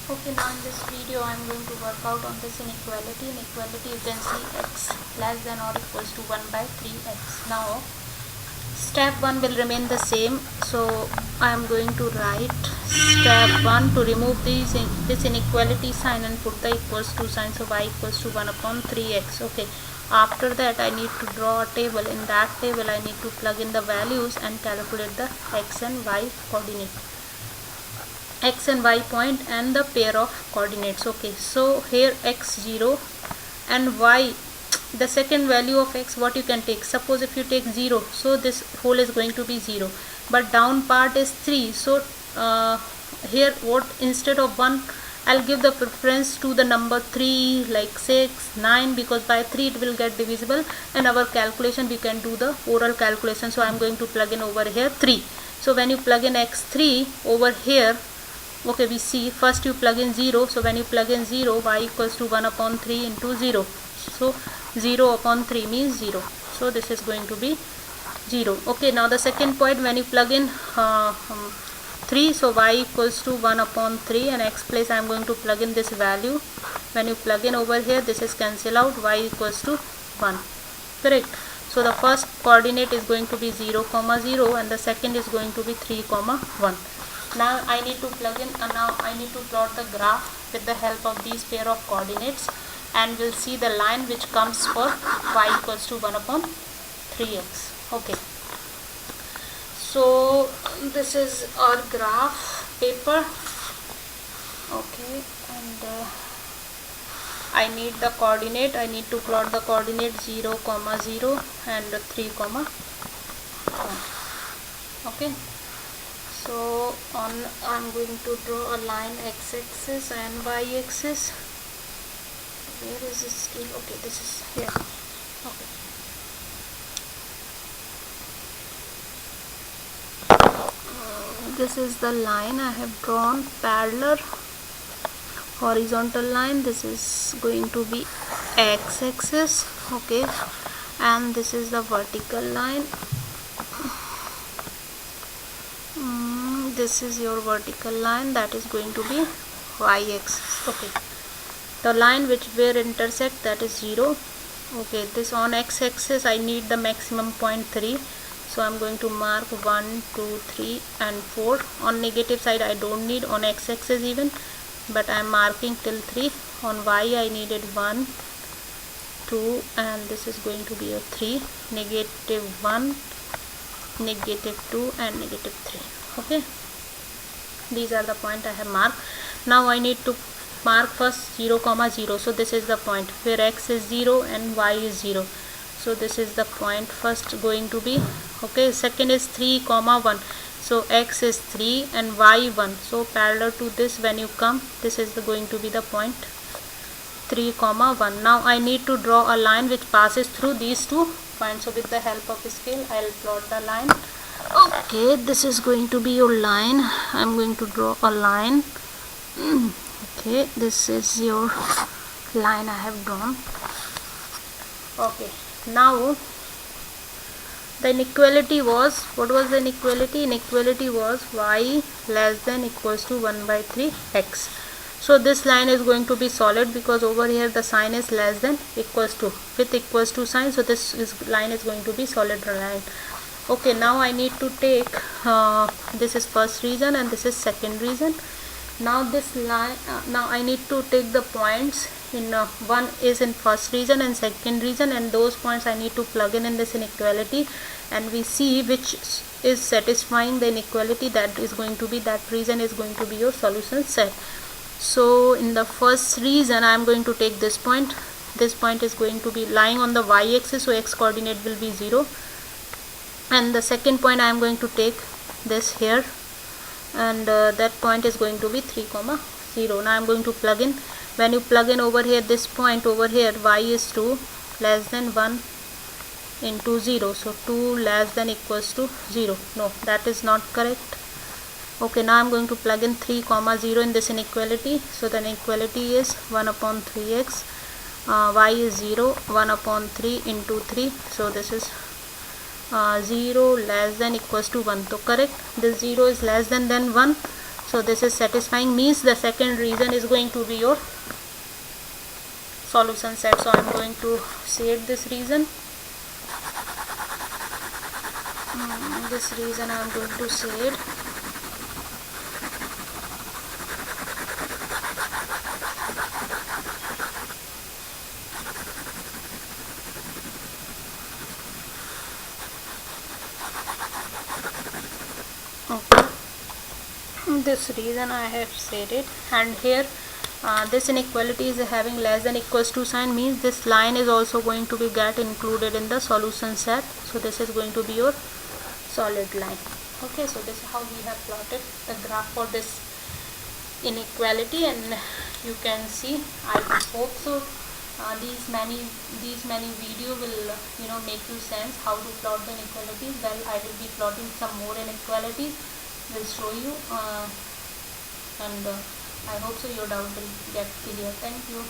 Okay, now in this video I am going to work out on this inequality. Inequality, you can see x less than or equals to 1 by 3x. Now step 1 will remain the same, so I am going to write step 1 to remove this inequality sign and put the equals to sign, so y equals to 1 upon 3x. Okay, after that I need to draw a table. In that table I need to plug in the values and calculate the x and y coordinate, x and y point and the pair of coordinates. Okay, so here x0 and y, the second value of x, what you can take, suppose if you take 0, so this whole is going to be 0, but down part is 3, so here what, instead of 1 I'll give the preference to the number 3, like 6, 9, because by 3 it will get divisible, and our calculation we can do the oral calculation. So I'm going to plug in over here 3. So when you plug in x3 over here, okay, we see first you plug in 0, so when you plug in 0, y equals to 1 upon 3 into 0, so 0 upon 3 means 0, so this is going to be 0. Okay, now the second point, when you plug in 3, so y equals to 1 upon 3, and x place I am going to plug in this value. When you plug in over here, this is cancel out, y equals to 1, correct. So the first coordinate is going to be 0 comma 0 and the second is going to be 3 comma 1. Now I need to plug in, now I need to plot the graph with the help of these pair of coordinates, and we'll see the line which comes for y equals to 1 upon 3x. Okay, so this is our graph paper. Okay, and I need the coordinate, I need to plot the coordinate 0 comma 0 and 3 comma 1. Okay, so I'm going to draw a line x-axis and y-axis. Where is this still? Okay, this is here. Okay, this is the line I have drawn, parallel horizontal line. This is going to be x-axis. Okay, and this is the vertical line. This is your vertical line, that is going to be y-axis. Okay, the line which where intersect, that is 0. Okay, this on x-axis I need the maximum point 3, so I'm going to mark 1, 2, 3 and 4. On negative side I don't need, on x-axis even, but I'm marking till 3. On y I needed 1, 2 and this is going to be a 3, negative 1, negative 2 and negative 3. Okay, these are the point I have marked. Now I need to mark first 0 comma 0, so this is the point where x is 0 and y is 0, so this is the point first going to be. Okay, second is 3 comma 1, so x is 3 and y 1, so parallel to this when you come, this is going to be the point 3 comma 1. Now I need to draw a line which passes through these two points, so with the help of scale I'll plot the line. Okay, this is going to be your line. I'm going to draw a line. Okay, this is your line I have drawn. Okay, now the inequality was, what was the inequality? Inequality was y less than equals to 1 by 3x. So this line is going to be solid because over here the sign is less than equals to with equals to sign, so this line is going to be solid line. Okay, now I need to take this is first region and this is second region. Now this line, now I need to take the points in one is in first region and second region, and those points I need to plug in this inequality, and we see which is satisfying the inequality, that is going to be, that region is going to be your solution set. So in the first region I am going to take this point. This point is going to be lying on the y-axis, so x coordinate will be 0. And the second point I am going to take this here, and that point is going to be 3 comma 0. Now I am going to plug in. When you plug in over here, this point over here, y is 2 less than 1 into 0, so 2 less than equals to 0. No, that is not correct. Okay, now I am going to plug in 3 comma 0 in this inequality, so the inequality is 1 upon 3x, y is 0, 1 upon 3 into 3, so this is 0 less than equals to 1. So correct, this 0 is less than 1, So this is satisfying, means the second reason is going to be your solution set. So I'm going to shade this reason. This reason I'm going to shade. Okay, this reason I have shaded, and here this inequality is having less than equals to sign, means this line is also going to be get included in the solution set. So this is going to be your solid line. Okay, so this is how we have plotted the graph for this inequality, and you can see, I hope so these many video will make you sense how to plot the inequalities. Well, I will be plotting some more inequalities, will show you, and I hope so your doubt will get clear. Thank you.